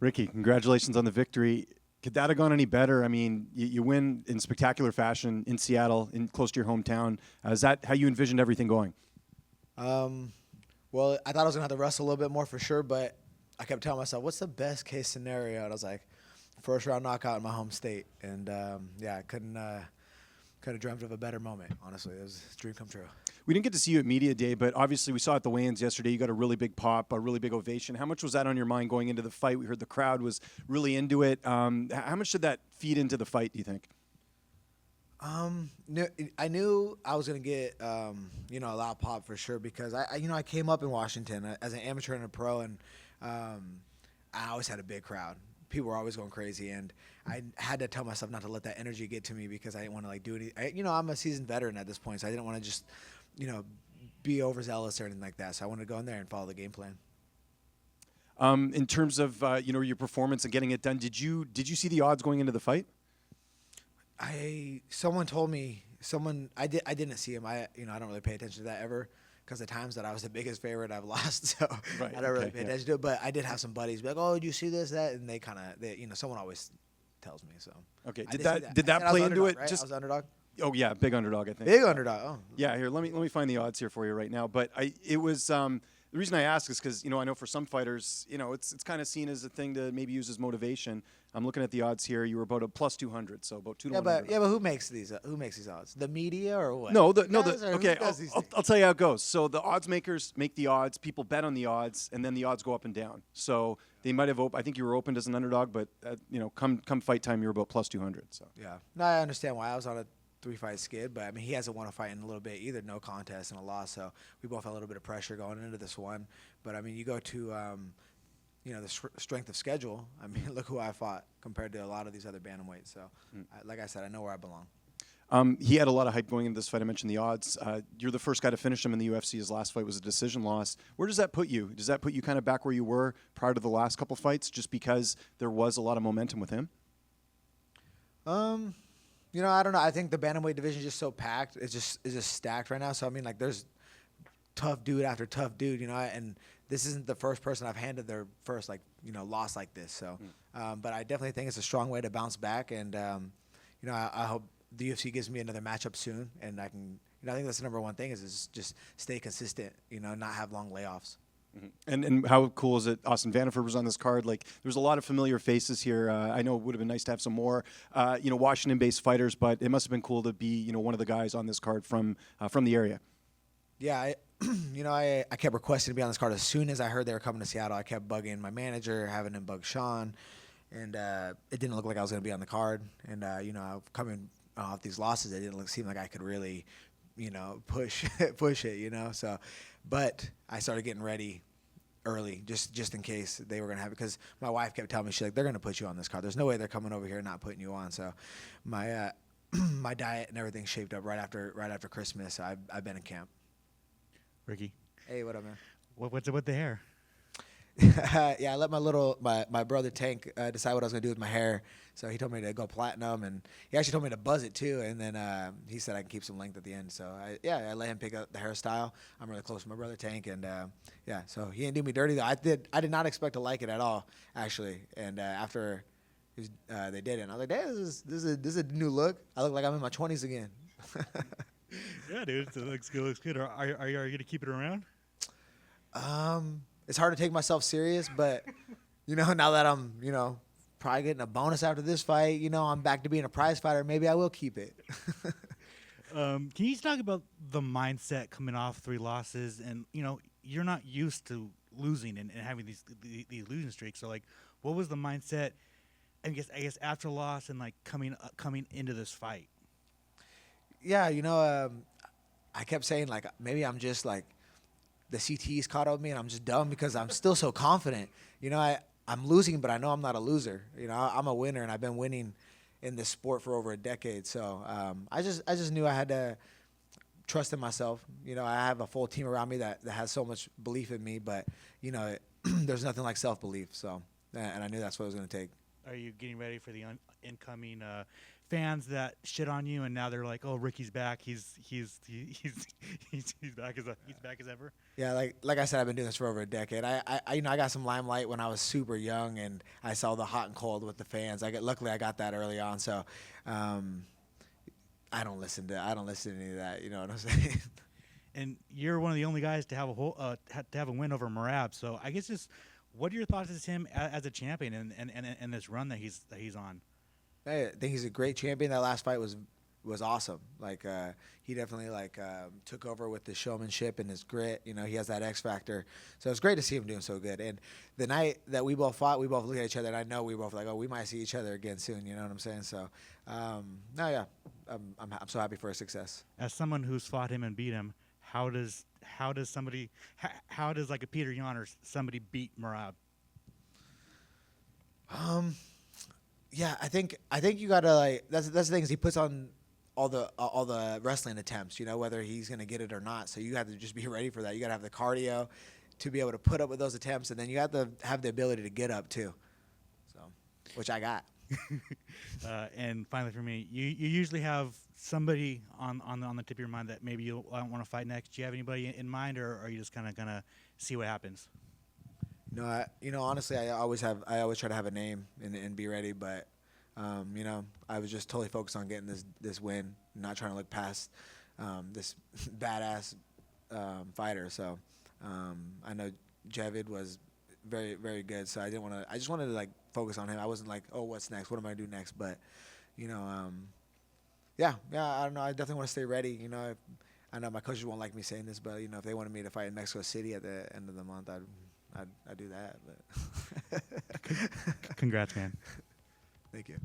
Ricky, congratulations on the victory. Could that have gone any better? I mean, you win in spectacular fashion in Seattle, in close to your hometown. Is that how you envisioned everything going? Well, I thought I was going to have to wrestle a little bit more for sure, but I kept telling myself, what's the best case scenario? And I was like, first round knockout in my home state. And, I couldn't have dreamt of a better moment, honestly. It was a dream come true. We didn't get to see you at Media Day, but obviously we saw at the weigh-ins yesterday you got a really big pop, a really big ovation. How much was that on your mind going into the fight? We heard the crowd was really into it. How much did that feed into the fight, do you think? I knew I was going to get, a lot of pop for sure because, I came up in Washington as an amateur and a pro, and I always had a big crowd. People were always going crazy, and I had to tell myself not to let that energy get to me because I didn't want to do anything. I'm a seasoned veteran at this point, so I didn't want to just, be overzealous or anything like that. So I wanted to go in there and follow the game plan. In terms of your performance and getting it done, did you see the odds going into the fight? Someone told me I didn't see him. I don't really pay attention to that ever because the times that I was the biggest favorite I've lost, so right, I don't really pay attention to it. But I did have some buddies be like, "Oh, did you see this, that?" And they someone always tells me. So okay, did that play into it? Right? I was underdog. Oh yeah, big underdog, I think. Big underdog. Oh. Yeah, here let me find the odds here for you right now. But it was the reason I ask is because I know for some fighters it's kind of seen as a thing to maybe use as motivation. I'm looking at the odds here. You were about a plus 200, so about 2 to 1. But who makes these? Who makes these odds? The media or what? Okay. I'll tell you how it goes. So the odds makers make the odds. People bet on the odds, and then the odds go up and down. So they might have I think you were opened as an underdog, but come fight time, you're about plus 200. So yeah, no, I understand why I was on a 3-fight skid, but I mean he hasn't won a fight in a little bit either. No contest and a loss, so we both had a little bit of pressure going into this one. But I mean, you go to the strength of schedule. I mean, look who I fought compared to a lot of these other bantamweights. So, like I said, I know where I belong. He had a lot of hype going into this fight. I mentioned the odds. You're the first guy to finish him in the UFC. His last fight was a decision loss. Where does that put you? Does that put you kind of back where you were prior to the last couple fights, just because there was a lot of momentum with him? I don't know. I think the bantamweight division is just so packed. It's just stacked right now. So I mean, there's tough dude after tough dude, and this isn't the first person I've handed their first loss like this. So, but I definitely think it's a strong way to bounce back, and I hope the UFC gives me another matchup soon, and I can. I think that's the number one thing is just stay consistent. Not have long layoffs. Mm-hmm. And how cool is it? Austin Vanderford was on this card. There's a lot of familiar faces here. I know it would have been nice to have some more, Washington-based fighters, but it must have been cool to be, one of the guys on this card from the area. Yeah, I kept requesting to be on this card as soon as I heard they were coming to Seattle. I kept bugging my manager, having him bug Sean, and it didn't look like I was going to be on the card. And coming off these losses, it didn't seem like I could really, push it. So, but I started getting ready early, just in case they were going to have it, because my wife kept telling me, she's like, they're going to put you on this card. There's no way they're coming over here and not putting you on. So, my my diet and everything shaped up right after Christmas. So I've been in camp. Ricky. Hey, what up, man? What's it with the hair? Yeah, I let my brother Tank decide what I was gonna do with my hair. So he told me to go platinum, and he actually told me to buzz it too. And then he said I can keep some length at the end. So I let him pick up the hairstyle. I'm really close to my brother Tank, and so he didn't do me dirty though. I did not expect to like it at all, actually. And after they did it, and I was like, "Damn, this is a new look. I look like I'm in my 20s again." Yeah, dude, it looks good. Looks good. Are you gonna keep it around? It's hard to take myself serious, but now that I'm probably getting a bonus after this fight, I'm back to being a prize fighter. Maybe I will keep it. Can you just talk about the mindset coming off 3 losses, and you're not used to losing and having these losing streaks. So what was the mindset? I guess after loss and coming into this fight. Yeah, I kept saying maybe I'm just the CT's caught up with me and I'm just dumb because I'm still so confident. I'm losing, but I know I'm not a loser. I'm a winner, and I've been winning in this sport for over a decade. So I just knew I had to trust in myself. I have a full team around me that has so much belief in me, but there's nothing like self-belief. So, and I knew that's what it was going to take. Are you getting ready for the incoming fans that shit on you, and now they're like, "Oh, Ricky's back. He's back as ever." Yeah, like I said, I've been doing this for over a decade. I got some limelight when I was super young, and I saw the hot and cold with the fans. Luckily I got that early on, so I don't listen to any of that. You know what I'm saying? And you're one of the only guys to have a win over Merab. So I guess just what are your thoughts as him as a champion and this run that he's on? I think he's a great champion. That last fight was awesome. Like he definitely took over with his showmanship and his grit. You know, he has that X factor. So it's great to see him doing so good. And the night that we both fought, we both looked at each other, and I know we both like, oh, we might see each other again soon. You know what I'm saying? So, I'm so happy for his success. As someone who's fought him and beat him, how does like a Peter Yan or somebody beat Merab? Yeah, I think you gotta that's the thing is he puts on all the wrestling attempts, you know, whether he's gonna get it or not. So you have to just be ready for that. You gotta have the cardio to be able to put up with those attempts, and then you have to have the ability to get up too. So, which I got. And finally, for me, you usually have somebody on the tip of your mind that maybe you want to fight next. Do you have anybody in mind, or are you just kind of gonna see what happens? No, honestly, I always try to have a name and be ready, but I was just totally focused on getting this win, not trying to look past this badass fighter. So I know Javid was very, very good, so I just wanted to focus on him. I wasn't like, oh, what's next? What am I gonna do next? But yeah, I don't know. I definitely want to stay ready. You know, I know my coaches won't like me saying this, but if they wanted me to fight in Mexico City at the end of the month, I'd do that. But Congrats, man. Thank you.